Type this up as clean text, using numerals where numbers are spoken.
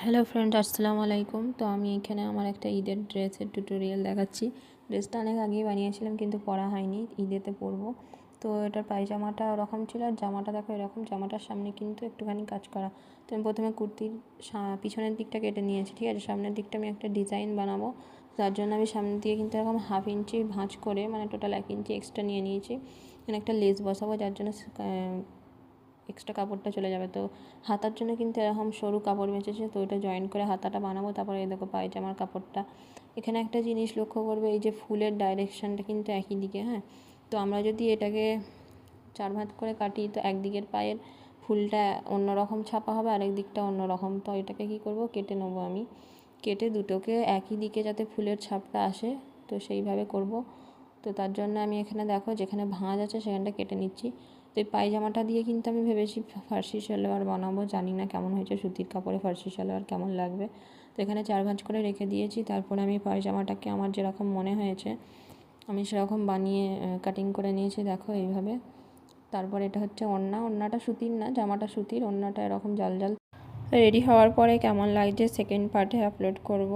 Hello friend, আসসালামু আলাইকুম। তো আমি এখানে আমার একটা ঈদের ড্রেসের টিউটোরিয়াল দেখাচ্ছি। ড্রেসটা অনেক আগেই বানিয়েছিলাম কিন্তু পরা হয়নি, ঈদেতে পরবো। তো এটার পায়জামাটা ওরকম ছিল আর জামাটা দেখো এরকম। জামাটার সামনে কিন্তু একটুখানি কাজ করা। তো আমি প্রথমে কুর্তির পিছনের দিকটা কেটে নিয়েছি, ঠিক আছে। সামনের দিকটা আমি একটা ডিজাইন বানাবো, তার জন্য আমি সামনের দিকে কিন্তু এরকম 1/2 ইঞ্চি ভাঁজ করে, মানে টোটাল 1 ইঞ্চি এক্সট্রা নিয়ে নিয়েছি। এখানে একটা লেস বসাবো, যার জন্য এক্সট্রা কাপড়টা চলে যাবে। তো হাতার জন্য কিন্তু এরকম সরু কাপড় বেঁচেছে, তো ওটা জয়েন করে হাতাটা বানাবো। তারপরে এই দেখো পায়জামার কাপড়টা। এখানে একটা জিনিস লক্ষ্য করবে, এই যে ফুলের ডাইরেকশানটা কিন্তু একই দিকে, হ্যাঁ। তো আমরা যদি এটাকে 4 ভাঁজ করে কাটি, তো একদিকের পায়ের ফুলটা অন্যরকম ছাপা হবে, আরেক দিকটা অন্যরকম। তো এটাকে কী করব, কেটে নেবো আমি। কেটে দুটোকে একই দিকে যাতে ফুলের ছাপটা আসে, তো সেইভাবে করব। তো তার জন্য আমি এখানে দেখো যেখানে ভাঁজ আছে সেখানটা কেটে নিচ্ছি। তো এই পায়জামাটা দিয়ে কিন্তু আমি ভেবেছি ফার্সি সালোয়ার বানাবো। জানি না কেমন হয়েছে, সুতির কাপড়ে ফার্সি সালোয়ার কেমন লাগবে। তো এখানে 4 ভাঁজ করে রেখে দিয়েছি। তারপরে আমি পায়জামাটাকে আমার যেরকম মনে হয়েছে আমি সেরকম বানিয়ে কাটিং করে নিয়েছি, দেখো এইভাবে। তারপর এটা হচ্ছে ওড়নাটা সুতির না, জামাটা সুতির, ওড়নাটা এরকম জাল জাল। রেডি হওয়ার পরে কেমন লাগছে সেকেন্ড পার্টে আপলোড করব।